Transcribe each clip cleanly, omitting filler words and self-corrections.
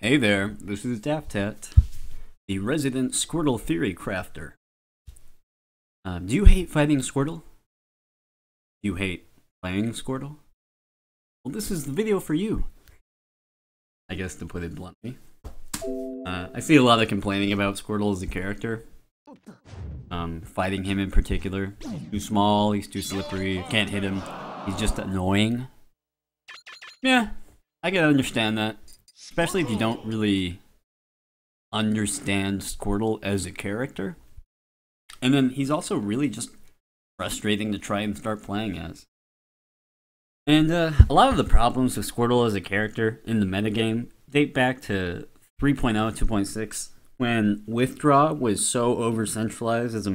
Hey there, this is Daftat, the resident Squirtle theory crafter. Do you hate fighting Squirtle? Do you hate playing Squirtle? Well, this is the video for you, I guess, to put it bluntly. I see a lot of complaining about Squirtle as a character. Fighting him in particular. He's too small, he's too slippery, can't hit him, he's just annoying. Yeah, I can understand that. Especially if you don't really understand Squirtle as a character. And then he's also really just frustrating to try and start playing as. And a lot of the problems with Squirtle as a character in the metagame date back to 3.0, 2.6, when Withdraw was so over-centralized as a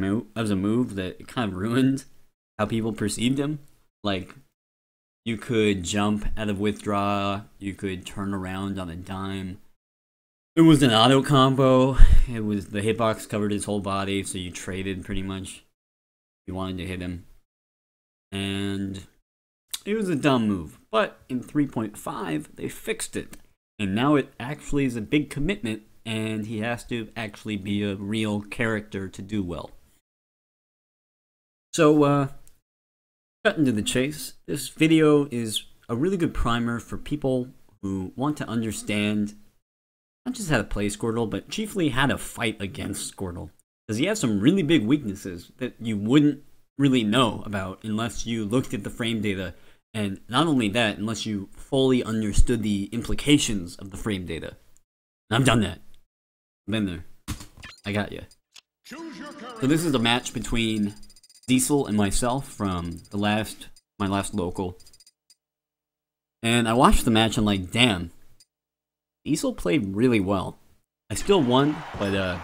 move that it kind of ruined how people perceived him. Like, you could jump out of Withdraw, you could turn around on a dime. It was an auto combo, the hitbox covered his whole body, so you traded pretty much if you wanted to hit him. And it was a dumb move, but in 3.5 they fixed it. And now it actually is a big commitment, and he has to actually be a real character to do well. So, cutting to the chase, this video is a really good primer for people who want to understand not just how to play Squirtle, but chiefly how to fight against Squirtle. Because he has some really big weaknesses that you wouldn't really know about unless you looked at the frame data, and not only that, unless you fully understood the implications of the frame data. And I've done that. I've been there. I got you. So this is a match between Diesel and myself from my last local. And I watched the match and like, damn, Diesel played really well. I still won, but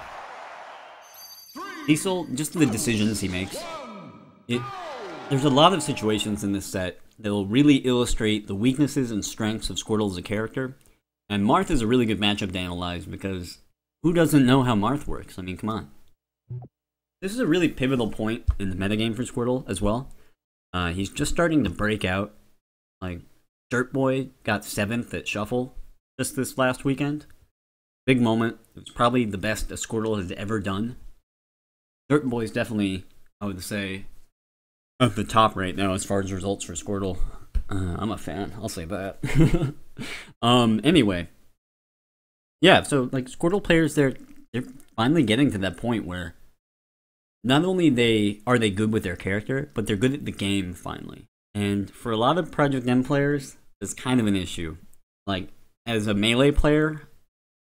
Diesel, just the decisions he makes. There's a lot of situations in this set that will really illustrate the weaknesses and strengths of Squirtle as a character. And Marth is a really good matchup to analyze because who doesn't know how Marth works? I mean, come on. This is a really pivotal point in the metagame for Squirtle as well. He's just starting to break out. Like, Dirt Boy got 7th at Shuffle just this last weekend. Big moment. It was probably the best a Squirtle has ever done. Dirt Boy is definitely, I would say, at the top right now as far as results for Squirtle. I'm a fan, I'll say that. Anyway. Yeah, so like Squirtle players, they're finally getting to that point where not only are they good with their character, but they're good at the game, finally. And for a lot of Project M players, it's kind of an issue. Like, as a melee player,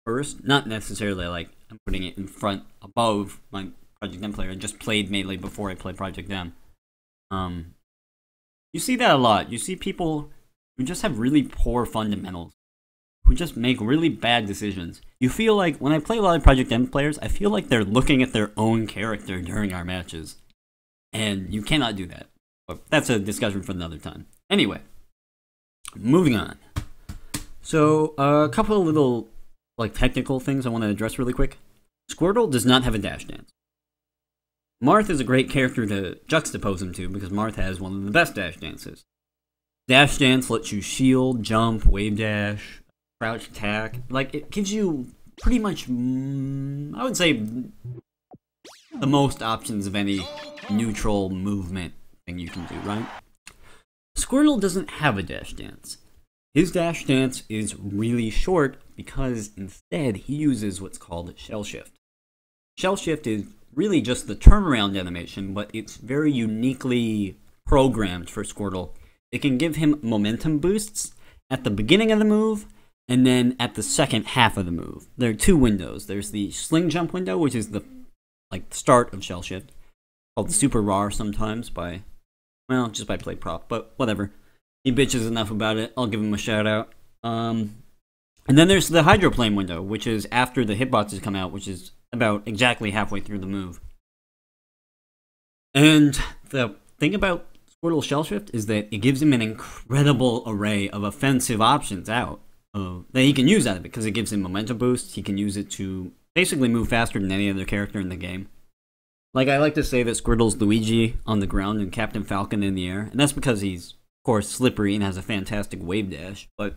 first, not necessarily like I'm putting it in front, above my Project M player. I just played melee before I played Project M. You see that a lot. You see people who just have really poor fundamentals, who just make really bad decisions. You feel like, when I play a lot of Project M players, I feel like they're looking at their own character during our matches. And you cannot do that. But that's a discussion for another time. Anyway, moving on. So, a couple of little, like, technical things I want to address really quick. Squirtle does not have a dash dance. Marth is a great character to juxtapose him to, because Marth has one of the best dash dances. Dash dance lets you shield, jump, wave dash, crouch attack. Like, it gives you pretty much, I would say, the most options of any neutral movement thing you can do, right? Squirtle doesn't have a dash dance. His dash dance is really short because instead he uses what's called shell shift. Shell shift is really just the turnaround animation, but it's very uniquely programmed for Squirtle. It can give him momentum boosts at the beginning of the move, and then at the second half of the move. There are two windows. There's the sling jump window, which is the start of shell shift, called the super rar sometimes by, well, just by play prop, but whatever. He bitches enough about it, I'll give him a shout out. And then there's the hydroplane window, which is after the hitboxes come out, which is about exactly halfway through the move. And the thing about Squirtle shell shift is that it gives him an incredible array of offensive options out that he can use out of it, because it gives him momentum boost. He can use it to basically move faster than any other character in the game. Like, I like to say that Squirtle's Luigi on the ground and Captain Falcon in the air, and that's because he's, of course, slippery and has a fantastic wave dash, but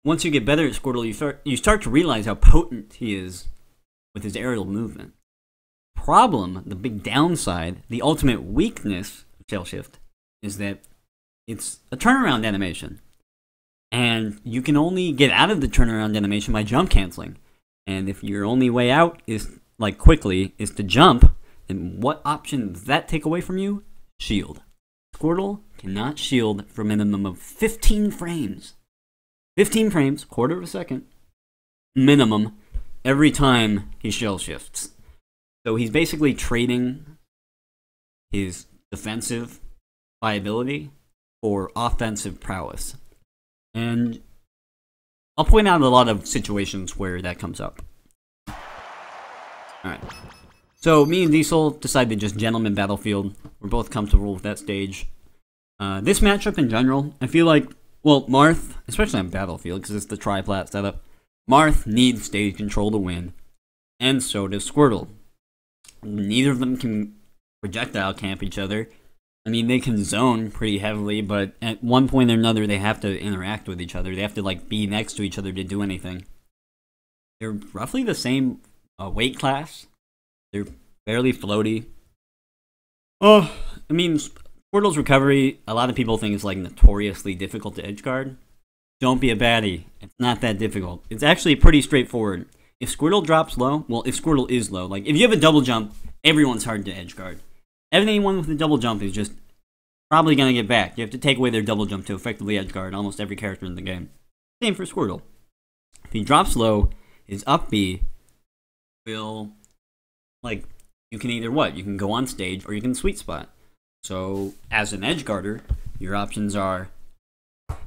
once you get better at Squirtle, you start to realize how potent he is with his aerial movement. Problem, the big downside, the ultimate weakness of Shell Shift is that it's a turnaround animation. And you can only get out of the turnaround animation by jump canceling. And if your only way out is, like, quickly, is to jump, then what option does that take away from you? Shield. Squirtle cannot shield for a minimum of 15 frames. 15 frames, quarter of a second, minimum, every time he shell shifts. So he's basically trading his defensive viability for offensive prowess. And I'll point out a lot of situations where that comes up. Alright. So me and Diesel decided to just Gentleman Battlefield. We're both comfortable with that stage. This matchup in general, I feel like, well, Marth, especially on Battlefield, because it's the tri-plat setup, Marth needs stage control to win, and so does Squirtle. Neither of them can projectile camp each other. I mean, they can zone pretty heavily, but at one point or another, they have to interact with each other. They have to, like, be next to each other to do anything. They're roughly the same weight class. They're fairly floaty. Oh, I mean, Squirtle's recovery, a lot of people think it's, like, notoriously difficult to edgeguard. Don't be a baddie. It's not that difficult. It's actually pretty straightforward. If Squirtle drops low, well, if Squirtle is low, like, if you have a double jump, everyone's hard to edgeguard. Anyone with a double jump is just probably going to get back. You have to take away their double jump to effectively edgeguard almost every character in the game. Same for Squirtle. If he drops low, his up B will, like, you can either what? You can go on stage or you can sweet spot. So, as an edgeguarder, your options are,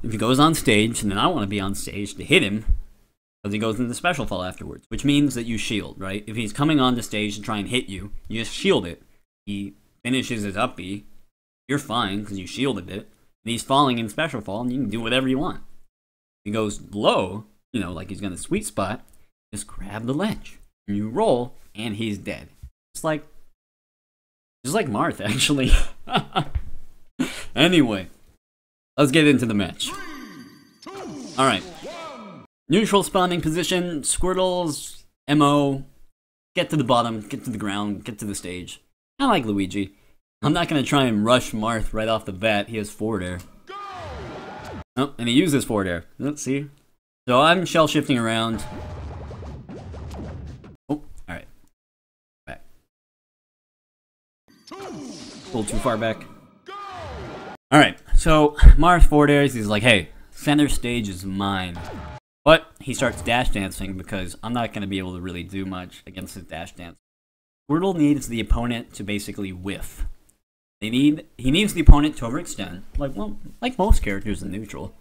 if he goes on stage, and then I want to be on stage to hit him, because he goes into special fall afterwards, which means that you shield, right? If he's coming on the stage to try and hit you, you just shield it. He finishes his up B, you're fine because you shielded it, and he's falling in special fall, and you can do whatever you want. If he goes low, you know, like he's gonna sweet spot, just grab the ledge, and you roll, and he's dead. It's like Marth, actually. Anyway, let's get into the match. Alright. Neutral spawning position, Squirtle's MO, get to the bottom, get to the ground, get to the stage. I like Luigi. I'm not going to try and rush Marth right off the bat. He has forward air. Oh, and he uses forward air. Let's see. So I'm shell shifting around. Oh, alright. Back. A little too far back. Alright, so Marth forward airs. He's like, hey, center stage is mine. But he starts dash dancing because I'm not going to be able to really do much against his dash dance. Squirtle needs the opponent to basically whiff. He needs the opponent to overextend, like most characters in neutral.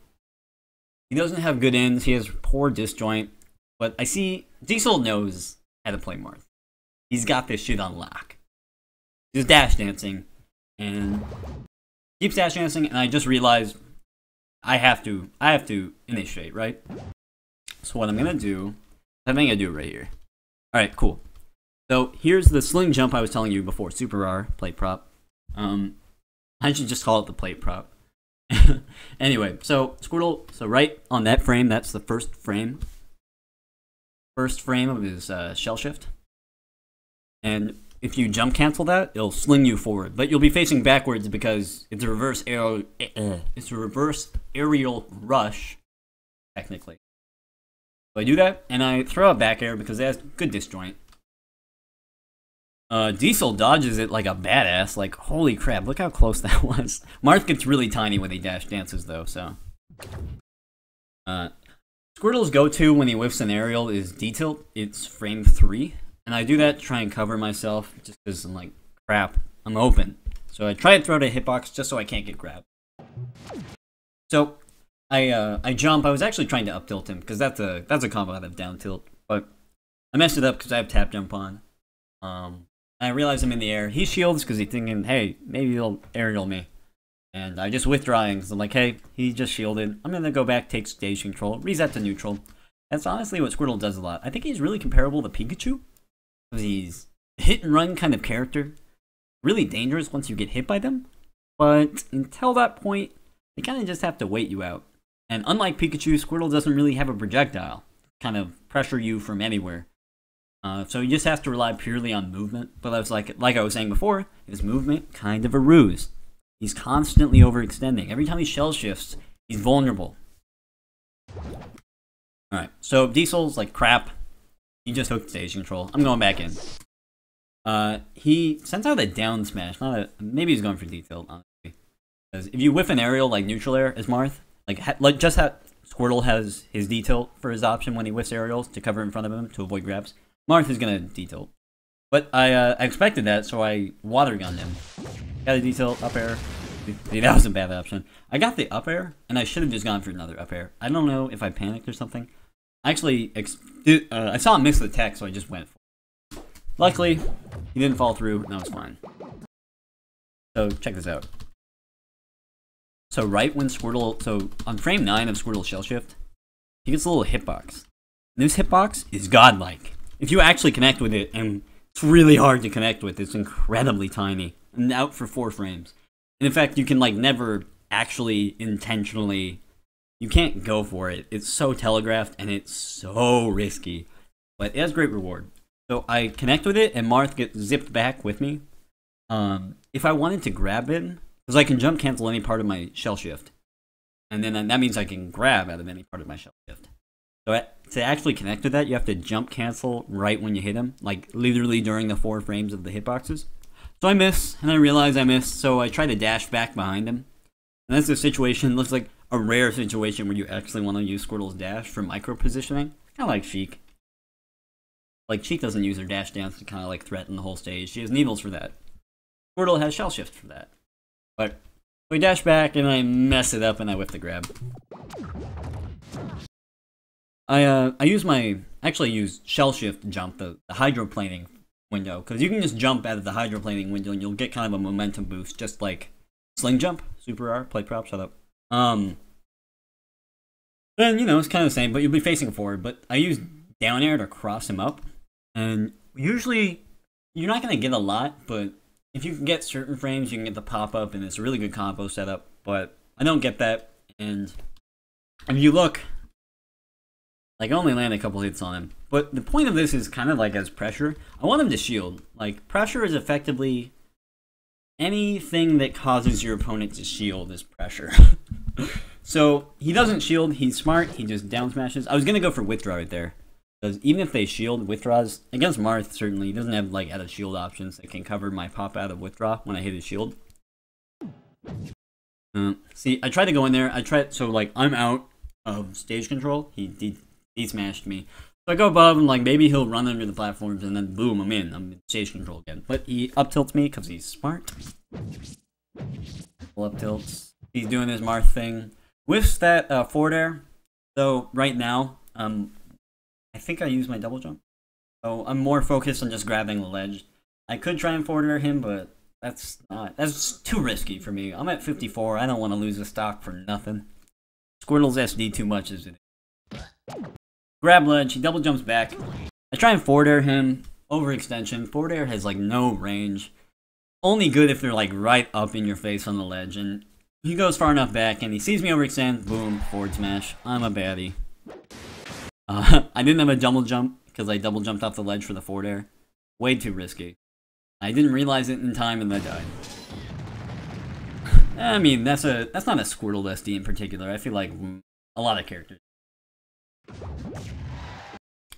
He doesn't have good ends, he has poor disjoint, but I see Diesel knows how to play Marth. He's got this shit on lock. He's dash dancing, and keeps dash dancing, and I just realized I have to initiate, right? So what I'm gonna do, I think I do it right here. Alright, cool. So here's the sling jump I was telling you before, super R, plate prop. I should just call it the plate prop. Anyway, so Squirtle, so right on that frame, that's the first frame. First frame of his shell shift. And if you jump cancel that, it'll sling you forward. But you'll be facing backwards because it's a reverse aerial rush, technically. So I do that, and I throw a back air because it has good disjoint. Diesel dodges it like a badass, like, holy crap, look how close that was. Marth gets really tiny when he dash dances, though, so. Squirtle's go-to when he whiffs an aerial is D-tilt. It's frame 3, and I do that to try and cover myself, just because I'm like, crap, I'm open. So I try to throw to hitbox just so I can't get grabbed. So, I jump. I was actually trying to up-tilt him, because that's a combo out of down-tilt, but I messed it up because I have tap jump on. I realize I'm in the air. He shields because he's thinking, hey, maybe he'll aerial me. And I just withdrawing because I'm like, hey, he just shielded. I'm going to go back, take stage control, reset to neutral. That's honestly what Squirtle does a lot. I think he's really comparable to Pikachu. Because he's a hit and run kind of character. Really dangerous once you get hit by them. But until that point, they kind of just have to wait you out. And unlike Pikachu, Squirtle doesn't really have a projectile. Kind of pressure you from anywhere. So he just has to rely purely on movement. But I was like I was saying before, his movement, kind of a ruse. He's constantly overextending. Every time he shell shifts, he's vulnerable. Alright, so Diesel's like crap. He just hooked stage control. I'm going back in. He sends out a down smash. Maybe he's going for detailed, honestly. Because if you whiff an aerial like neutral air as Marth, like just how Squirtle has his detail for his option when he whiffs aerials to cover in front of him to avoid grabs, Marth is gonna detail. But I expected that, so I water gunned him. Got a detail up air. See, that was a bad option. I got the up air, and I should have just gone for another up air. I don't know if I panicked or something. Actually, I saw him miss the tech, so I just went for it. Luckily, he didn't fall through, and that was fine. So, check this out. So, right when Squirtle... So, on frame 9 of Squirtle's Shell Shift, he gets a little hitbox. And this hitbox is godlike. If you actually connect with it, and it's really hard to connect with, it's incredibly tiny. And out for 4 frames. And in fact, you can, like, never actually intentionally... You can't go for it. It's so telegraphed, and it's so risky. But it has great reward. So I connect with it, and Marth gets zipped back with me. If I wanted to grab it, because I can jump cancel any part of my shell shift. And then that means I can grab out of any part of my shell shift. So to actually connect with that, you have to jump cancel right when you hit him. Like, literally during the 4 frames of the hitboxes. So I miss, and I realize I missed, so I try to dash back behind him. And that's the situation. Looks like a rare situation where you actually want to use Squirtle's dash for micro positioning. Kind of like Sheik. Like, Sheik doesn't use her dash dance to kind of like threaten the whole stage. She has needles for that. Squirtle has shell shift for that. But we dash back and I mess it up and I whip the grab. I actually use shell shift jump, the hydroplaning window, because you can just jump out of the hydroplaning window and you'll get kind of a momentum boost, just like sling jump, super R, play prop, shut up. Then, you know, it's kind of the same, but you'll be facing forward. But I use down air to cross him up. And usually, you're not going to get a lot, but if you can get certain frames, you can get the pop-up, and it's a really good combo setup. But I don't get that, and if you look, like, I only land a couple hits on him. But the point of this is kind of like as pressure. I want him to shield. Like, pressure is effectively anything that causes your opponent to shield is pressure. So, he doesn't shield, he's smart, he just down smashes. I was gonna go for withdraw right there. Because even if they shield, withdraws, against Marth, certainly, he doesn't have, like, out of shield options that can cover my pop out of withdraw when I hit his shield. See, I tried to go in there, so, like, I'm out of stage control, he smashed me. So I go above, and, like, maybe he'll run under the platforms, and then boom, I'm in stage control again. But he up tilts me, because he's smart. Up tilts. He's doing his Marth thing. Whiffs that forward air. So right now, I think I use my double jump. So I'm more focused on just grabbing the ledge. I could try and forward air him, but that's too risky for me. I'm at 54. I don't want to lose a stock for nothing. Squirtle's SD too much as it is. Grab ledge. He double jumps back. I try and forward air him. Overextension. Forward air has like no range. Only good if they're like right up in your face on the ledge, and he goes far enough back, and he sees me overextend, boom, forward smash. I'm a baddie. I didn't have a double jump, because I double jumped off the ledge for the forward air. Way too risky. I didn't realize it in time, and I died. I mean, that's not a Squirtle SD in particular. I feel like a lot of characters.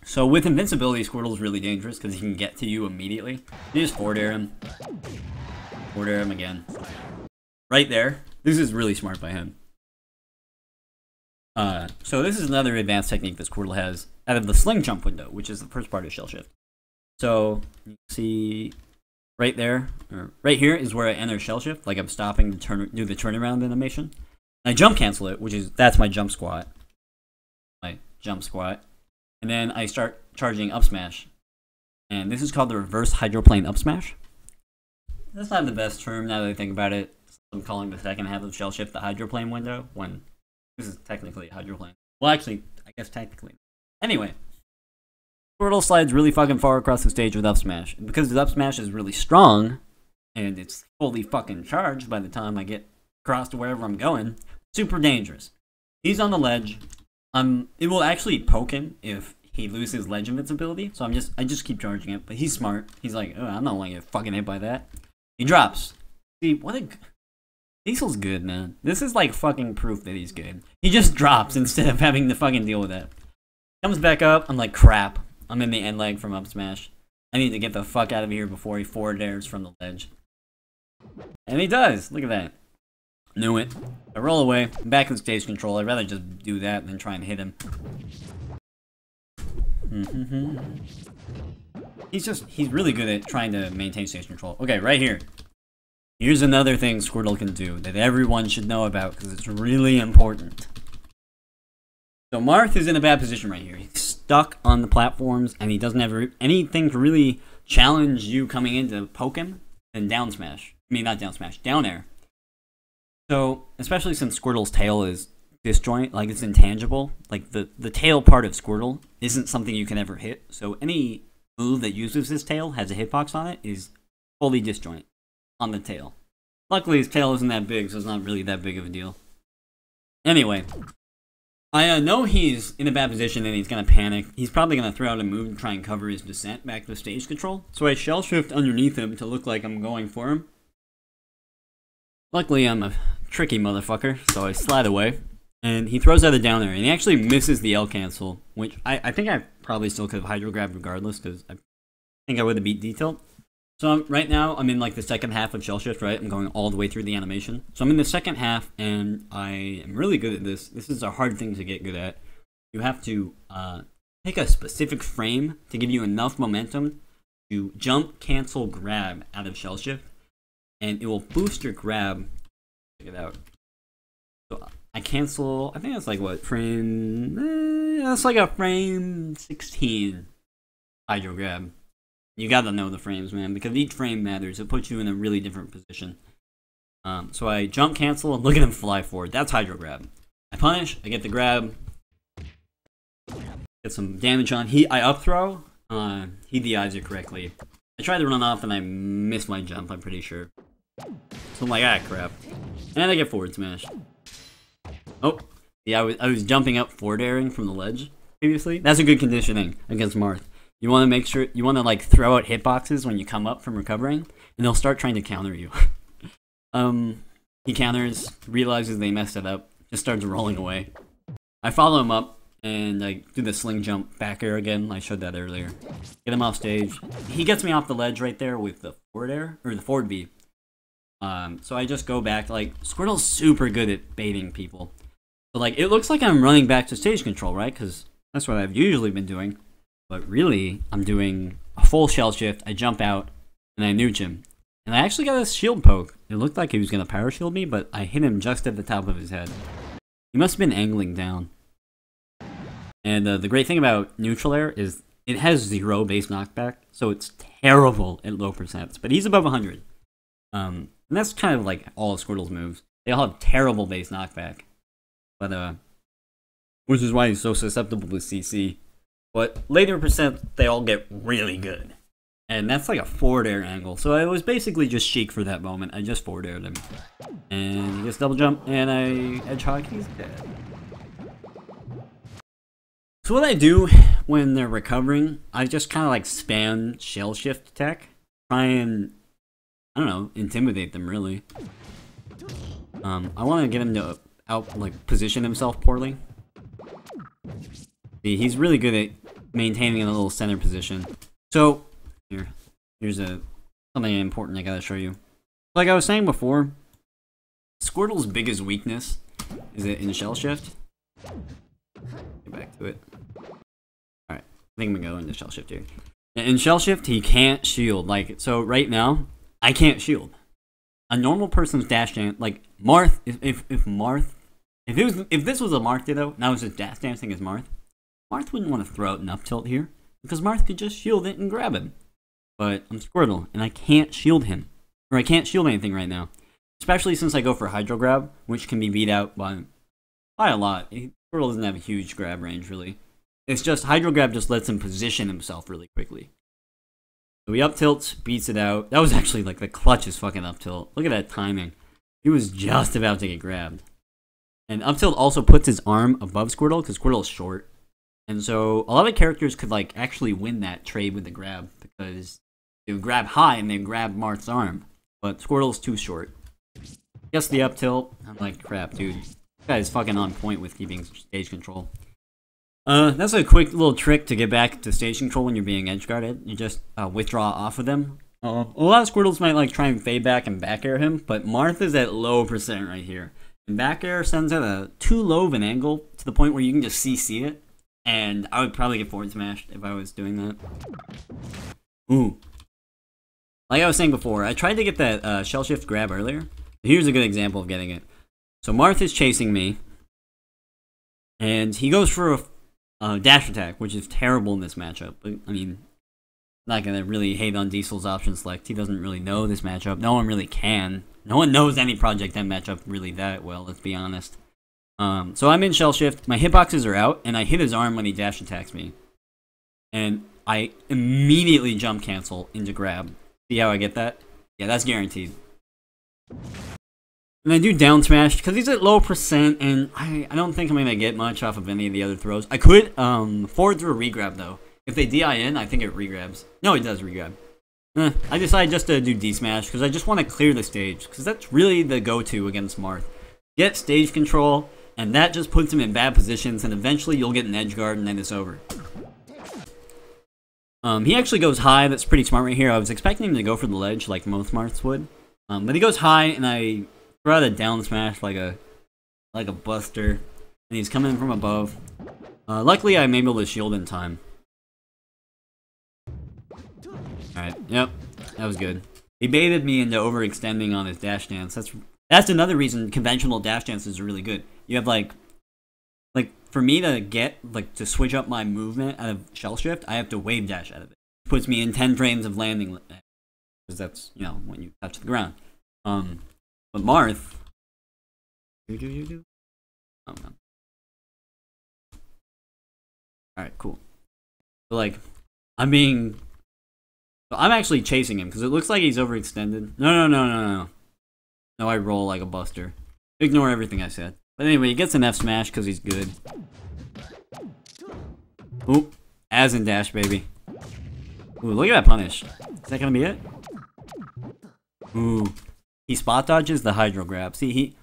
So with invincibility, Squirtle's really dangerous, because he can get to you immediately. You just forward air him. Forward air him again. Right there. This is really smart by him. So this is another advanced technique that Squirtle has out of the sling jump window, which is the first part of shell shift. So you see right there, or right here is where I enter shell shift, like I'm stopping to do the turnaround animation. And I jump cancel it, that's my jump squat. My jump squat. And then I start charging up smash. And this is called the reverse hydroplane up smash. That's not the best term now that I think about it. I'm calling the second half of shell shift the hydroplane window, when this is technically a hydroplane. Well, actually, I guess technically. Anyway, Squirtle slides really fucking far across the stage with up smash. And because the up smash is really strong, and it's fully fucking charged by the time I get across to wherever I'm going, super dangerous. He's on the ledge. It will actually poke him if he loses ledge invincibility. So I just keep charging it. But he's smart. He's like, oh, I'm not going to get fucking hit by that. He drops. See, what a... Diesel's good, man. This is like fucking proof that he's good. He just drops instead of having to fucking deal with that. Comes back up. I'm like, crap. I'm in the end leg from up smash. I need to get the fuck out of here before he forward airs from the ledge. And he does. Look at that. Knew it. I roll away. I'm back in stage control. I'd rather just do that than try and hit him. He's really good at trying to maintain stage control. Okay, right here. Here's another thing Squirtle can do that everyone should know about because it's really important. So Marth is in a bad position right here. He's stuck on the platforms and he doesn't have anything to really challenge you coming in to poke him and down smash. I mean, not down smash, down air. So, especially since Squirtle's tail is disjoint, like it's intangible, like the tail part of Squirtle isn't something you can ever hit. So any move that uses his tail, has a hitbox on it, is fully disjoint on the tail. Luckily his tail isn't that big, so it's not really that big of a deal. Anyway, I know he's in a bad position and he's gonna panic. He's probably gonna throw out a move and try and cover his descent back to stage control. So I shell shift underneath him to look like I'm going for him. Luckily I'm a tricky motherfucker, so I slide away. And he throws out a down air, and he actually misses the L cancel, which I think I probably still could have hydro grabbed regardless, because I think I would have beat D-tilt. So right now, I'm in like the second half of Shell Shift, right? I'm going all the way through the animation. So I'm in the second half, and I am really good at this. This is a hard thing to get good at. You have to pick a specific frame to give you enough momentum to jump, cancel, grab out of Shell Shift, and it will boost your grab. Check it out. So I cancel, I think that's like what, frame, that's like a frame 16 hydro grab. You gotta know the frames, man, because each frame matters. It puts you in a really different position. So I jump, cancel, and look at him fly forward. That's hydro grab. I punish, I get the grab, get some damage on. I up throw, he DIs it correctly. I tried to run off and I missed my jump, I'm pretty sure. So I'm like, ah, crap. And I get forward smash. Oh, yeah, I was jumping up forward airing from the ledge previously. That's a good conditioning against Marth. You want to make sure, you want to like throw out hitboxes when you come up from recovering, and they'll start trying to counter you. He counters, realizes they messed it up, just starts rolling away. I follow him up, and I do the sling jump back air again. I showed that earlier. Get him off stage. He gets me off the ledge right there with the forward air, or the forward B. So I just go back, like, Squirtle's super good at baiting people. So like, it looks like I'm running back to stage control, right? Because that's what I've usually been doing. But really, I'm doing a full shell shift, I jump out, and I nuke him. And I actually got a shield poke. It looked like he was going to power shield me, but I hit him just at the top of his head. He must have been angling down. And the great thing about neutral air is it has 0 base knockback, so it's terrible at low percents. But he's above 100. And that's kind of like all of Squirtle's moves. They all have terrible base knockback. But, which is why he's so susceptible to CC. But later percent, they all get really good. And that's like a forward air angle. So I was basically just chic for that moment. I just forward aired him. And he gets double jump, and I edge hog, he's dead. So what I do when they're recovering, I just kind of like spam shell shift tech. Try and, I don't know, intimidate them really. I want to get him to position himself poorly. See, he's really good at maintaining a little center position. So, here's something important I gotta show you. Like I was saying before, Squirtle's biggest weakness is it in shell shift. Get back to it. Alright, I think I'm gonna go into shell shift here. In shell shift, he can't shield. Like, so right now, I can't shield. A normal person's dash dance, like Marth, if this was a Marth Ditto, and I was just dash dancing as Marth wouldn't want to throw out an up tilt here, because Marth could just shield it and grab him. But I'm Squirtle, and I can't shield him. Or I can't shield anything right now. Especially since I go for Hydro Grab, which can be beat out by a lot. Squirtle doesn't have a huge grab range, really. It's just, Hydro Grab just lets him position himself really quickly. So he up tilts, beats it out. That was actually like the clutchest fucking up tilt. Look at that timing. He was just about to get grabbed. And up tilt also puts his arm above Squirtle because Squirtle is short. And so a lot of characters could like actually win that trade with the grab because they would grab high and then grab Marth's arm. But Squirtle's too short. Guess the up tilt. I'm like, crap, dude. This guy is fucking on point with keeping stage control. That's a quick little trick to get back to stage control when you're being edge guarded. You just withdraw off of them. A lot of Squirtles might like try and fade back and back air him, but Marth is at low percent right here. And back air sends at a too low of an angle to the point where you can just CC it. And I would probably get forward smashed if I was doing that. Ooh. Like I was saying before, I tried to get that shell shift grab earlier. Here's a good example of getting it. So Marth is chasing me. And he goes for a dash attack, which is terrible in this matchup. But, I mean, I'm not going to really hate on Diesel's option select. He doesn't really know this matchup. No one really can. No one knows any Project M matchup really that well, let's be honest. So I'm in shell shift, my hitboxes are out, and I hit his arm when he dash attacks me. And I immediately jump cancel into grab. See how I get that? Yeah, that's guaranteed. And I do down smash, because he's at low percent, and I don't think I'm going to get much off of any of the other throws. I could forward through a regrab, though. If they DI in, I think it regrabs. No, it does regrab. I decided just to do D-smash, because I just want to clear the stage, because that's really the go-to against Marth. Get stage control, and that just puts him in bad positions, and eventually you'll get an edge guard, and then it's over. He actually goes high, that's pretty smart right here. I was expecting him to go for the ledge, like most Marths would. But he goes high, and I throw out a down smash like a buster, and he's coming from above. Luckily, I'm able to shield in time. Alright, yep, that was good. He baited me into overextending on his dash dance. That's another reason conventional dash dances are really good. You have like for me to get to switch up my movement out of shell shift, I have to wave dash out of it. It puts me in 10 frames of landing because that's, you know, when you touch the ground. But Marth, oh no. All right, cool. So I'm actually chasing him because it looks like he's overextended. No. No, I roll like a buster. Ignore everything I said. But anyway, he gets an F smash because he's good. Oop. As in dash, baby. Ooh, look at that punish. Is that gonna be it? Ooh. He spot dodges the hydro grab. See,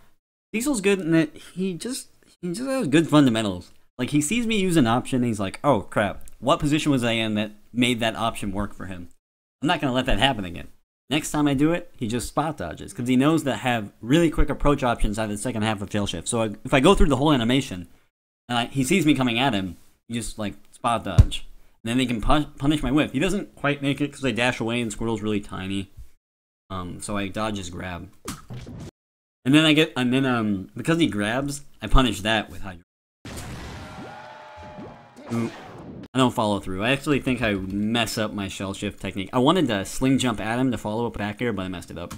Diesel's good in that he just has good fundamentals. Like, he sees me use an option and he's like, oh crap, what position was I in that made that option work for him? I'm not gonna let that happen again. Next time I do it, he just spot dodges, because he knows that I have really quick approach options out of the second half of shell shift. So if I go through the whole animation, and he sees me coming at him, he just, spot dodge. And then he can punish my whip. He doesn't quite make it because I dash away and Squirtle's really tiny. So I dodge his grab. And then because he grabs, I punish that with hydro. Ooh. I don't follow through. I actually think I mess up my shell shift technique. I wanted to sling jump at him to follow up back air, but I messed it up.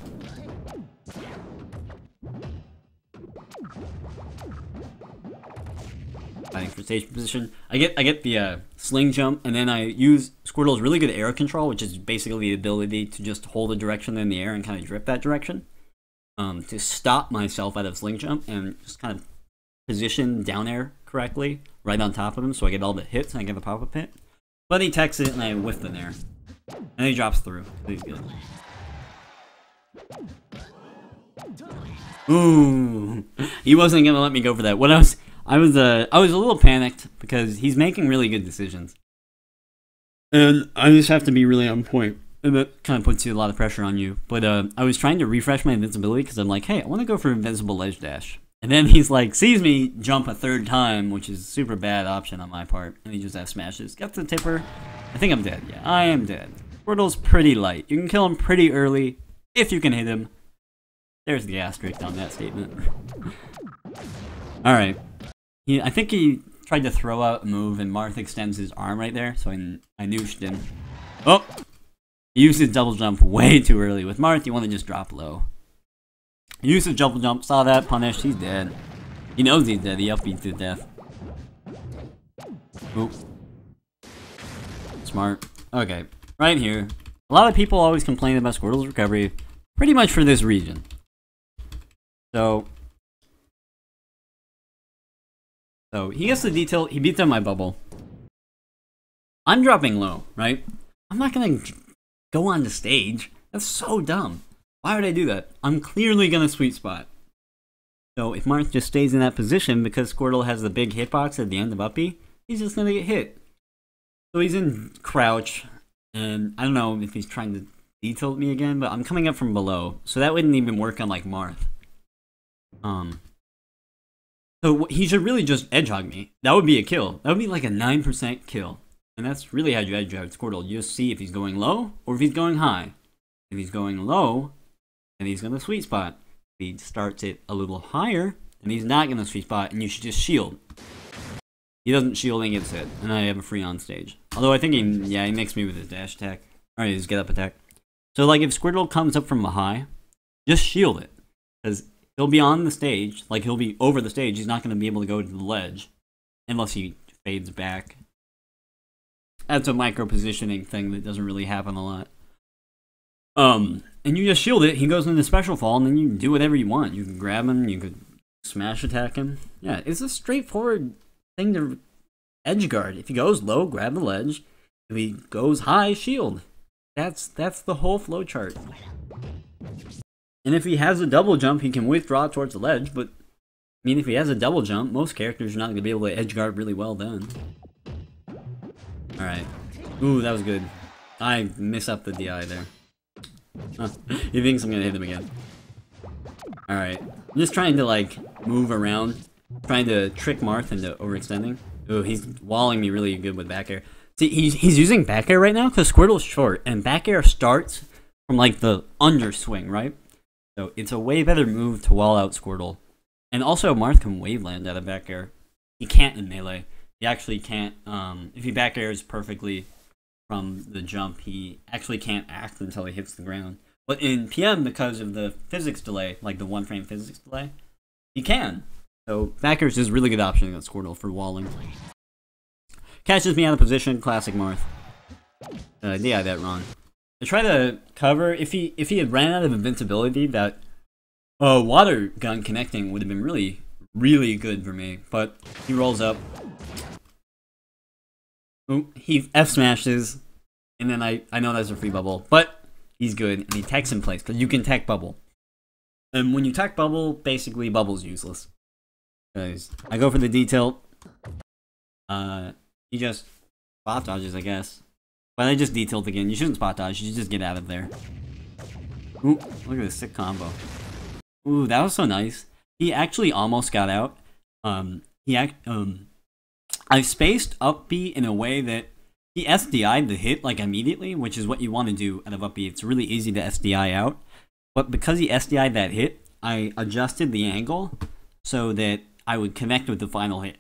Fighting for stage position. I get the sling jump, and then I use Squirtle's really good air control, which is basically the ability to just hold a direction in the air and kind of drip that direction. To stop myself out of sling jump and just kind of position down air correctly right on top of him so I get all the hits and I get the pop-up hit. But he techs it and I whiff the nair. And he drops through. He's good. Ooh. He wasn't gonna let me go for that. I was a little panicked because he's making really good decisions. And I just have to be really on point. And that kind of puts a lot of pressure on you. But I was trying to refresh my invincibility because I'm like, hey, I want to go for invincible ledge dash. And then he's like, sees me jump a third time, which is a super bad option on my part. And he just F smashes. Got the tipper. I think I'm dead. Yeah, I am dead. Squirtle's pretty light. You can kill him pretty early if you can hit him. There's the asterisk on that statement. Alright. I think he tried to throw out a move and Marth extends his arm right there, so I nooshed him. Oh! He used his double jump way too early. With Marth, you want to just drop low. He used his double jump, saw that, punished, he's dead. He knows he's dead, he up-beat to death. Oop. Smart. Okay, right here. A lot of people always complain about Squirtle's recovery, pretty much for this region. So, So he gets the detail, he beats down my bubble. I'm dropping low, right? I'm not gonna go on the stage. That's so dumb. Why would I do that? I'm clearly gonna sweet spot. So if Marth just stays in that position because Squirtle has the big hitbox at the end of up B, he's just gonna get hit. So he's in crouch, and I don't know if he's trying to detail me again, but I'm coming up from below, so that wouldn't even work on like Marth. So he should really edge hog me. That would be a kill. That would be like a 9% kill. And that's really how you edge hog Squirtle. You just see if he's going low or if he's going high. If he's going low, then he's gonna sweet spot. If he starts it a little higher, then he's not gonna sweet spot, and you should just shield. He doesn't shield and gets hit, and I have a free on stage. Although I think he nicks me with his dash attack. Alright, his get up attack. So like if Squirtle comes up from a high, just shield it. Because he'll be on the stage, like he'll be over the stage, he's not going to be able to go to the ledge. Unless he fades back. That's a micro positioning thing that doesn't really happen a lot. And you just shield it, he goes into special fall, and then you do whatever you want. You can grab him, you could smash attack him. Yeah, it's a straightforward thing to edge guard. If he goes low, grab the ledge. If he goes high, shield. That's the whole flowchart. And if he has a double jump, he can withdraw towards the ledge, but I mean, if he has a double jump, most characters are not going to be able to edge guard really well then. Alright. Ooh, that was good. I miss up the DI there. Huh. He thinks I'm going to hit him again. Alright. I'm just trying to, like, move around. Trying to trick Marth into overextending. Ooh, he's walling me really good with back air. See, he's using back air right now because Squirtle's short, and back air starts from, like, the underswing, right? So it's a way better move to wall out Squirtle. And also, Marth can wave land out of back air. He can't in melee. He actually can't, if he back airs perfectly from the jump, he actually can't act until he hits the ground. But in PM, because of the physics delay, like the 1-frame physics delay, he can. So back air is a really good option against Squirtle for walling. Catches me out of position, classic Marth. Yeah, that wrong. I try to cover, if he had ran out of invincibility, that water gun connecting would have been really, really good for me. But he rolls up. Ooh, he F smashes, and then I know that's a free bubble, but he's good, and he techs in place, because you can tech bubble. And when you tech bubble, basically bubble's useless. Because I go for the detail. He just spot dodges, I guess. But I just detailed again. You shouldn't spot dodge, you should just get out of there. Ooh, look at this sick combo. Ooh, that was so nice. He actually almost got out. I spaced up B in a way that he SDI'd the hit like immediately, which is what you want to do out of up B. It's really easy to SDI out. But because he SDI'd that hit, I adjusted the angle so that I would connect with the final hit.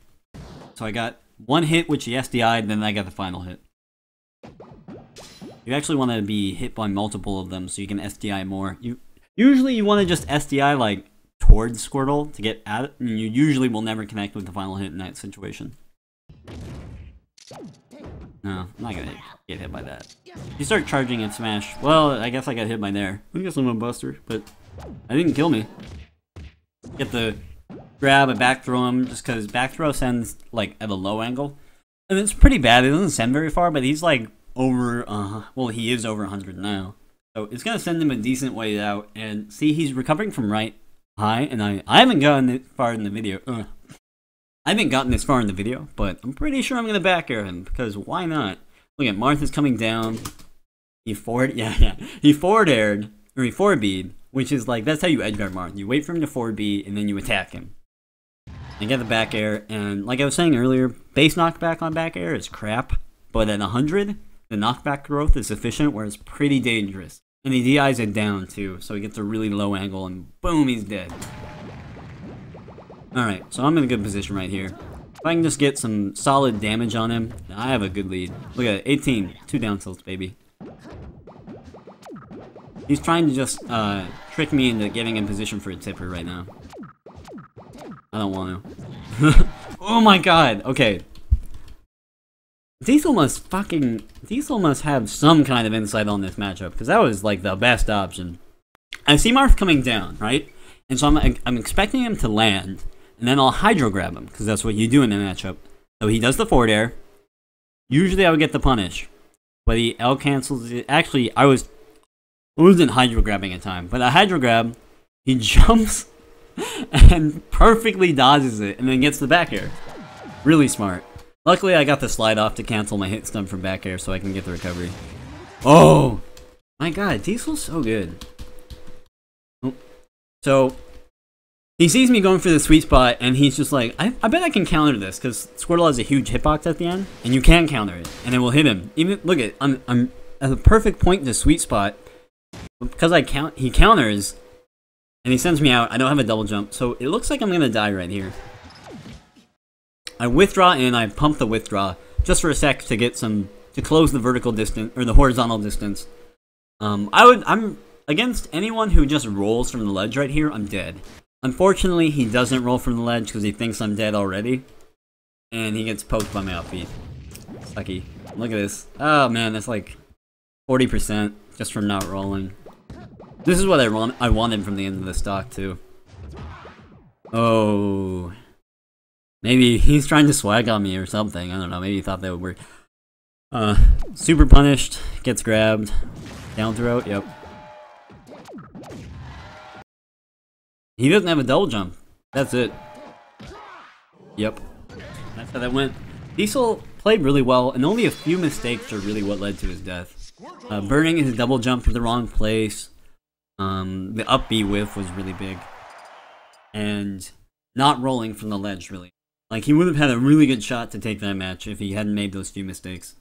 So I got one hit which he SDI'd, then I got the final hit. You actually want to be hit by multiple of them so you can SDI more. Usually you want to just SDI like towards Squirtle to get at it, and you usually will never connect with the final hit in that situation. No, I'm not gonna get hit by that. You start charging and smash. Well, I guess I got hit by there. I guess I'm a buster, but I didn't kill me. Get the grab and back throw him, just because back throw sends like at a low angle. And it's pretty bad. It doesn't send very far, but he's like over, well, he is over 100 now. So it's going to send him a decent way out. And see, he's recovering from right high, and I haven't gotten this far in the video. I haven't gotten this far in the video, but I'm pretty sure I'm going to back air him, because why not? Look at Marth is coming down. He forward, he forward aired, or he forward B'd, which is like, that's how you edgeguard Marth. You wait for him to forward B, and then you attack him. And get the back air, and like I was saying earlier, base knockback on back air is crap, but at 100, the knockback growth is sufficient where it's pretty dangerous. And he DIs it down too, so he gets a really low angle, and boom, he's dead. Alright, so I'm in a good position right here. If I can just get some solid damage on him, I have a good lead. Look at it, 18, 2 down tilts, baby. He's trying to just trick me into getting in position for a tipper right now. I don't want to. Oh my god, okay. Diesel must have some kind of insight on this matchup, because that was like the best option. I see Marth coming down, right? And so I'm expecting him to land, and then I'll hydro grab him, because that's what you do in a matchup. So he does the forward air. Usually I would get the punish, but he L cancels it. Actually, I wasn't hydro grabbing at time, but I hydro grab, he jumps and perfectly dodges it, and then gets the back air. Really smart. Luckily, I got the slide off to cancel my hit stun from back air so I can get the recovery. Oh! My god, Diesel's so good. Oh. So, he sees me going for the sweet spot, and he's just like, I bet I can counter this, because Squirtle has a huge hitbox at the end, and you can counter it, and it will hit him. Even, look at, I'm at the perfect point to sweet spot, because he counters, and he sends me out. I don't have a double jump, so it looks like I'm gonna die right here. I withdraw in, I pump the withdraw, just for a sec to get to close the vertical distance, or the horizontal distance. I'm against anyone who just rolls from the ledge right here, I'm dead. Unfortunately, he doesn't roll from the ledge because he thinks I'm dead already. And he gets poked by my outfeed. Sucky. Look at this. Oh man, that's like 40% just from not rolling. This is what I wanted from the end of the stock too. Oh. Maybe he's trying to swag on me or something. I don't know, maybe he thought that would work. Super punished, gets grabbed. Down throw, yep. He doesn't have a double jump. That's it. Yep. That's how that went. Diesel played really well, and only a few mistakes are really what led to his death. Burning his double jump to the wrong place. The up B whiff was really big. And not rolling from the ledge, really. Like, he would have had a really good shot to take that match if he hadn't made those few mistakes.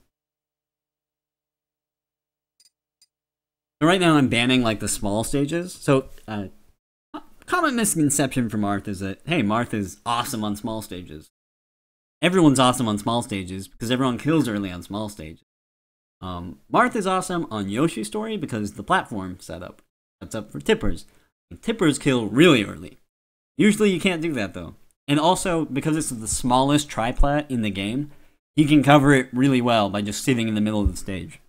So right now I'm banning, like, the small stages. So, common misconception for Marth is that, hey, Marth is awesome on small stages. Everyone's awesome on small stages because everyone kills early on small stages. Marth is awesome on Yoshi's story because the platform setup. That's up for tippers. And tippers kill really early. Usually you can't do that though. And also, because it's the smallest triplat in the game, he can cover it really well by just sitting in the middle of the stage.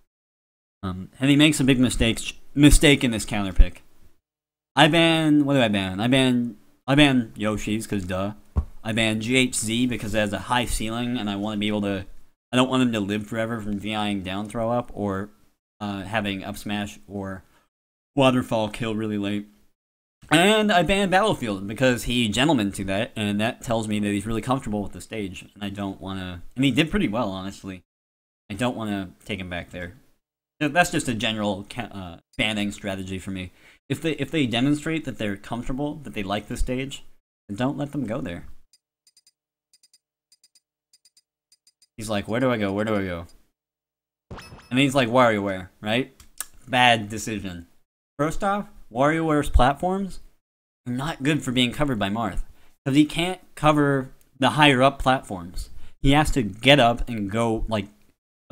And he makes a big mistake in this counter pick. What do I ban? I ban Yoshi's, because duh. I ban GHZ because it has a high ceiling, and I want to be able to... I don't want him to live forever from VIing down throw up, or having up smash, or waterfall kill really late. And I ban Battlefield, because he gentleman to that, and that tells me that he's really comfortable with the stage, and I don't want to... And he did pretty well, honestly. I don't want to take him back there. That's just a general banning strategy for me. If they demonstrate that they're comfortable, that they like the stage, then don't let them go there. He's like, where do I go? Where do I go? And he's like, WarioWare, right? Bad decision. First off, WarioWare's platforms are not good for being covered by Marth. Because he can't cover the higher up platforms. He has to get up and go, like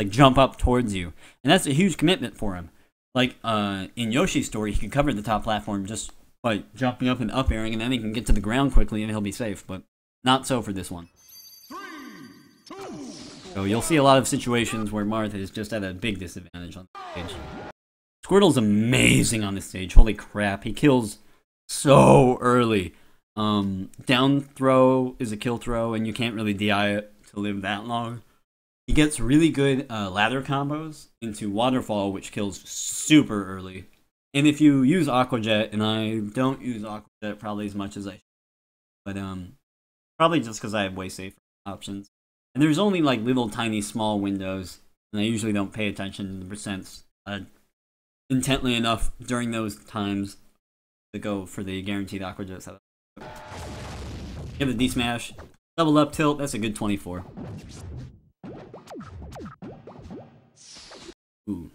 jump up towards you. And that's a huge commitment for him. Like, in Yoshi's story, he can cover the top platform just by jumping up and up airing, and then he can get to the ground quickly and he'll be safe, but not so for this one. 3, 2, so you'll see a lot of situations where Marth is just at a big disadvantage on the stage. Squirtle's amazing on this stage, holy crap, he kills so early. Down throw is a kill throw, and you can't really DI it to live that long. He gets really good ladder combos into Waterfall, which kills super early. And if you use Aqua Jet, and I don't use Aqua Jet probably as much as I should, but probably just because I have way safer options. And there's only like little tiny small windows, and I usually don't pay attention to the percents intently enough during those times to go for the guaranteed Aqua Jet setup. Give the D smash, double up tilt, that's a good 24. Ooh.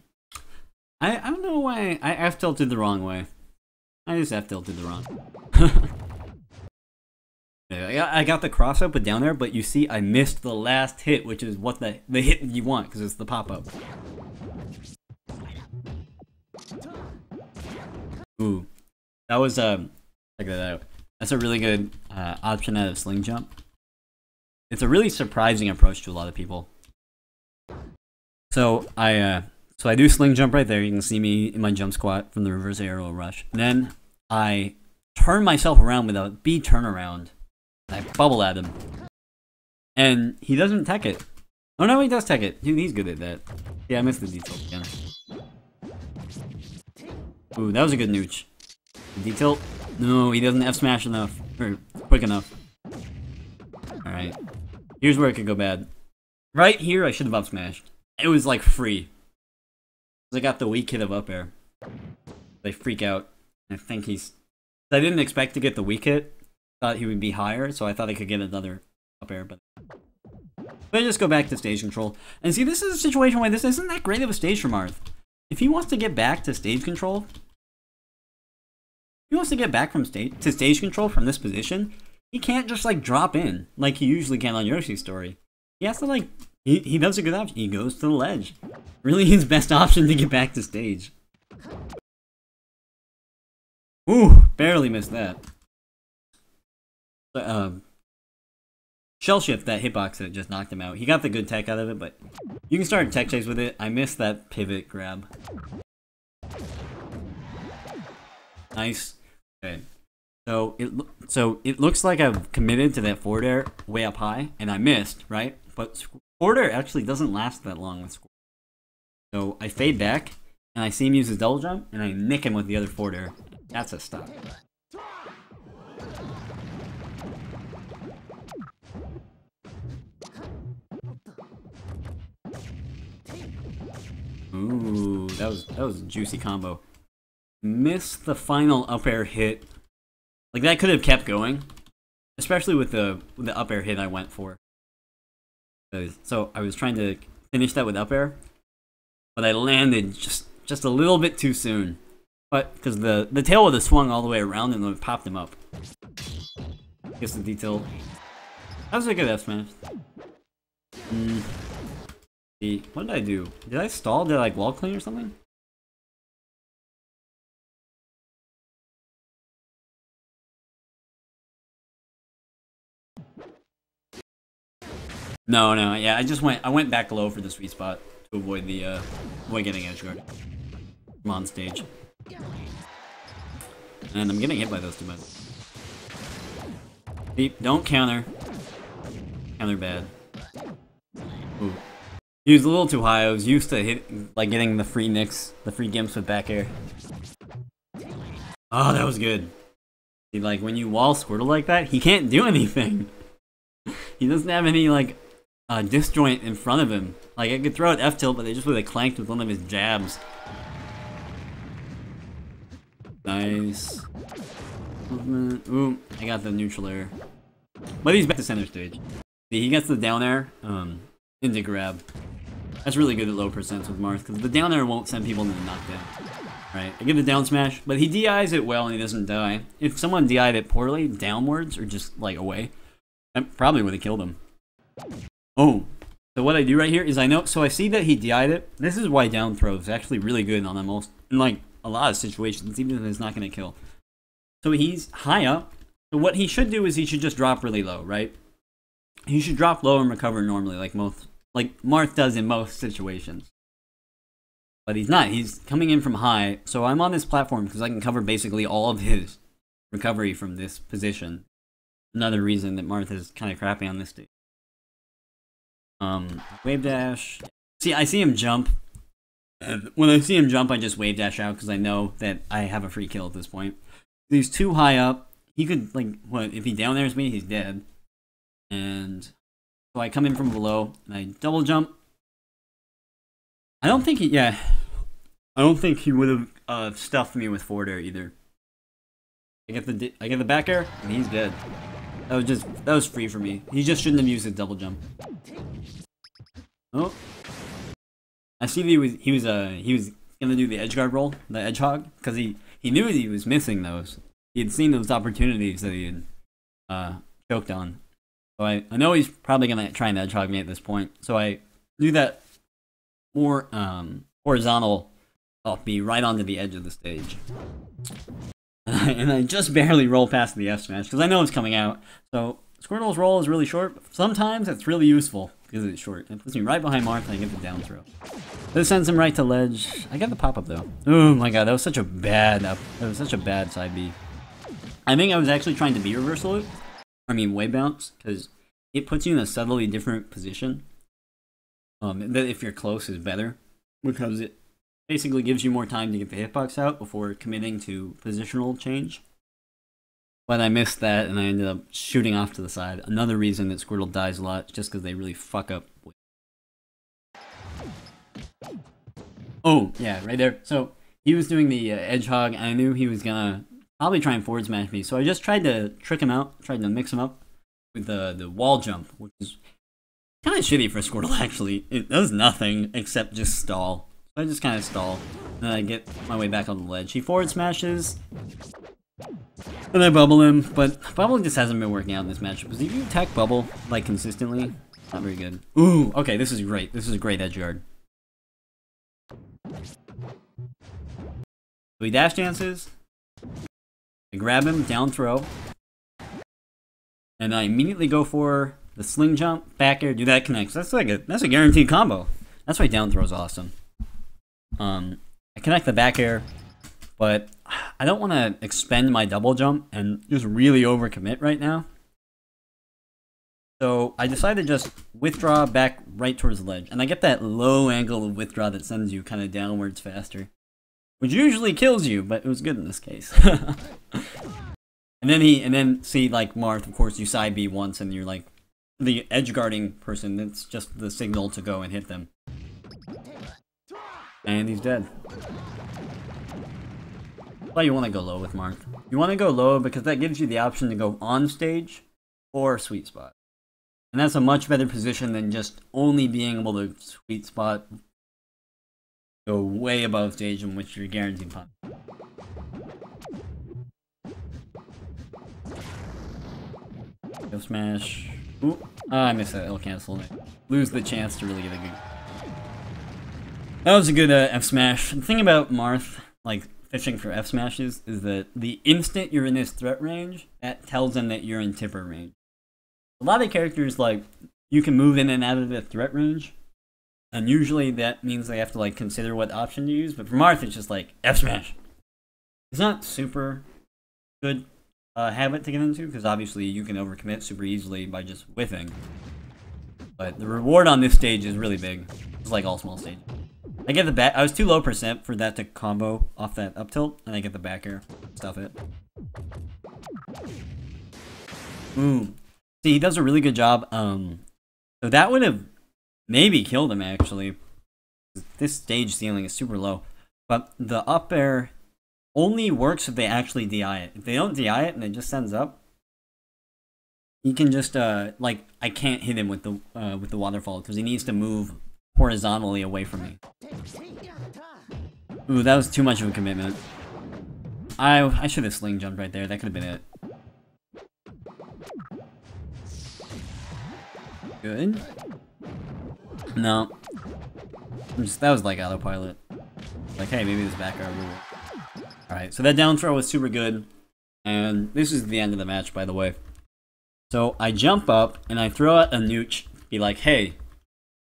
I don't know why I F tilted the wrong way. I just F tilted the wrong. I got the cross up with down there, but you see I missed the last hit, which is what the hit you want, because it's the pop-up. Ooh. That was, check that out. That's a really good option out of Sling Jump. It's a really surprising approach to a lot of people. So I do Sling Jump right there. You can see me in my jump squat from the reverse aerial rush. Then I turn myself around with a B turnaround I bubble at him. And he doesn't tech it. Oh no, he does tech it. Dude, he's good at that. Yeah, I missed the detail again. Ooh, that was a good nooch. Detail? No, he doesn't F smash enough. Or quick enough. Alright. Here's where it could go bad. Right here, I should have up smashed. It was like free. I got the weak hit of up air. They freak out. I think he's... I didn't expect to get the weak hit. Thought he would be higher, so I thought I could get another up air, but I just go back to stage control. And see, this is a situation where this isn't that great of a stage for Marth. If he wants to get back to stage control, to stage control from this position, he can't just like drop in like he usually can on Yoshi's story. He has to like, he does a good option. He goes to the ledge. Really his best option to get back to stage. Ooh, barely missed that. Shell shift, that hitbox that just knocked him out. He got the good tech out of it, but you can start tech chase with it. I missed that pivot grab. Nice. Okay. So it looks like I've committed to that forward air way up high, and I missed, right? But forward air actually doesn't last that long with Squirtle. So I fade back, and I see him use his double jump, and I nick him with the other forward air. That's a stop. Ooh, that was a juicy combo. Missed the final up air hit. Like that could have kept going, especially with the up air hit I went for. So I was trying to finish that with up air, but I landed just a little bit too soon. But because the tail would have swung all the way around and would have popped him up. Guess the detail. That was a good F smash. What did I do? Did I stall? Did I like wall clean or something? No, yeah, I went back low for the sweet spot to avoid getting edge guard. I'm on stage. And I'm getting hit by those two men. Beep, don't counter. Counter bad. Ooh. He was a little too high. I was used to getting the free nicks, the free gimps with back air. Oh, that was good. See, like when you wall Squirtle like that, he can't do anything. He doesn't have any like disjoint in front of him. Like I could throw out F tilt, but they just would have clanked with one of his jabs. Nice. Movement. Ooh, I got the neutral air. But he's back to center stage. See, he gets the down air into grab. That's really good at low percents with Marth, because the down air won't send people into the knockdown. Right, I get the down smash, but he DIs it well and he doesn't die. If someone DI'd it poorly, downwards, or just like away, that probably would have killed him. Oh, so what I do right here is I see that he DI'd it. This is why down throw is actually really good on almost, in like a lot of situations, even if it's not going to kill. So he's high up, so what he should do is he should just drop really low, right? He should drop low and recover normally, like Marth does in most situations. But he's not. He's coming in from high, so I'm on this platform because I can cover basically all of his recovery from this position. Another reason that Marth is kind of crappy on this stage. Wave dash. See, I see him jump. And when I see him jump, I just wave dash out because I know that I have a free kill at this point. He's too high up. He could, like, what, if he down airs me, he's dead. And so I come in from below, and I double jump. I don't think he would have stuffed me with forward air either. I get the back air, and he's dead. That was free for me. He just shouldn't have used his double jump. Oh, I see that he was gonna do the edge guard roll, the edge hog, because he knew he was missing those. He had seen those opportunities that he had choked on. So I know he's probably gonna try and edge hog me at this point. So I do that more horizontal off me right onto the edge of the stage. And I just barely roll past the F smash because I know it's coming out. So Squirtle's roll is really short. But sometimes it's really useful because it's short. It puts me right behind Marth and I get the down throw. This sends him right to ledge. I got the pop up though. Oh my god, that was such a bad side B. I think I was actually trying to B reversal it, I mean, way bounce, because it puts you in a subtly different position. That if you're close is better, because it basically gives you more time to get the hitbox out before committing to positional change. But I missed that, and I ended up shooting off to the side. Another reason that Squirtle dies a lot, just because they really fuck up. Oh, yeah, right there. So, he was doing the edge hog, and I knew he was gonna probably try and forward smash me. So I just tried to trick him out, tried to mix him up with the wall jump, which is kind of shitty for Squirtle, actually. It does nothing except just stall. So I just kind of stall, and then I get my way back on the ledge. He forward smashes, and I bubble him, but bubble just hasn't been working out in this matchup, because if you attack bubble, like, consistently, not very good. Ooh, okay, this is great. This is a great edge guard. So he dash dances, I grab him, down throw, and I immediately go for the sling jump, back air, do that connects. That's a guaranteed combo. That's why down throw is awesome. I connect the back air, but I don't want to expend my double jump and just really overcommit right now. So I decided to just withdraw back right towards the ledge, and I get that low angle of withdraw that sends you kind of downwards faster, which usually kills you, but it was good in this case. and then see, like Marth, of course, you side B once, and you're like the edge guarding person. That's just the signal to go and hit them, and he's dead. That's why you want to go low with Marth. You want to go low because that gives you the option to go on stage or sweet spot. And that's a much better position than just only being able to sweet spot, go way above stage in which you're guaranteed pun. Go smash. Ooh, I missed that. It'll cancel it. Lose the chance to really get a good. That was a good F smash. The thing about Marth, like fishing for F smashes, is that the instant you're in his threat range, that tells them that you're in tipper range. A lot of characters, like, you can move in and out of the threat range, and usually that means they have to, like, consider what option to use, but for Marth, it's just like, F-smash. It's not super good habit to get into, because obviously you can overcommit super easily by just whiffing. But the reward on this stage is really big. It's like all small stages. I get the back. I was too low percent for that to combo off that up tilt, and I get the back air. Stuff it. Ooh. See, he does a really good job. So that would have maybe killed him, actually. This stage ceiling is super low. But the up air only works if they actually DI it. If they don't DI it and it just sends up, he can just, like, I can't hit him with the waterfall because he needs to move horizontally away from me. Ooh, that was too much of a commitment. I should have sling jumped right there. That could have been it. Good. No. That was like autopilot. Like, hey, maybe this back guard will work. Alright, so that down throw was super good. And this is the end of the match, by the way. So I jump up and I throw out a nooch, be like, hey,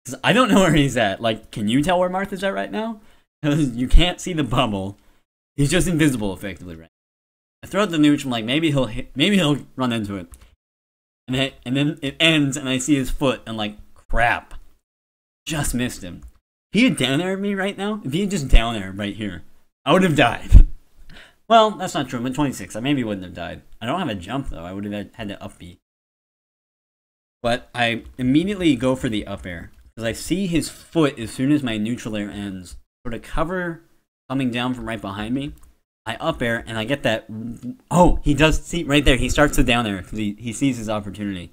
'cause I don't know where he's at. Like, can you tell where Marth is at right now? Because you can't see the bubble. He's just invisible, effectively, right? I throw out the nooch, I'm like, maybe he'll run into it. And then it ends, and I see his foot, and like, crap. Just missed him. If he had down aired me right now, if he had just down aired right here, I would have died. Well, that's not true. I'm at 26. I maybe wouldn't have died. I don't have a jump, though. I would have had to up B. But I immediately go for the up air, because I see his foot as soon as my neutral air ends. Sort of cover coming down from right behind me. I up air, and I get that... Oh, he does see right there. He starts to down air, because he sees his opportunity.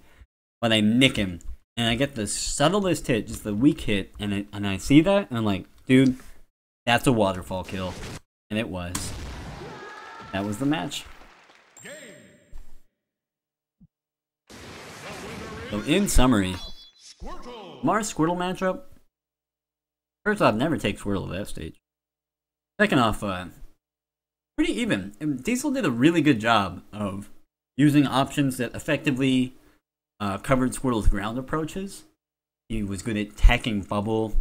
But I nick him, and I get the subtlest hit, just the weak hit, and I see that, and I'm like, dude, that's a waterfall kill. And it was. That was the match. So in summary, Marth Squirtle matchup. First off, never take Squirtle to that stage. Second off, pretty even. Diesel did a really good job of using options that effectively covered Squirtle's ground approaches. He was good at tacking bubble.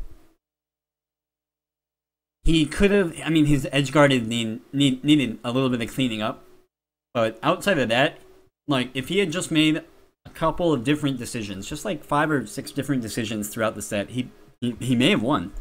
He could have, I mean, his edge guard needed a little bit of cleaning up. But outside of that, Like, if he had just made a couple of different decisions, just like 5 or 6 different decisions throughout the set, he may have won.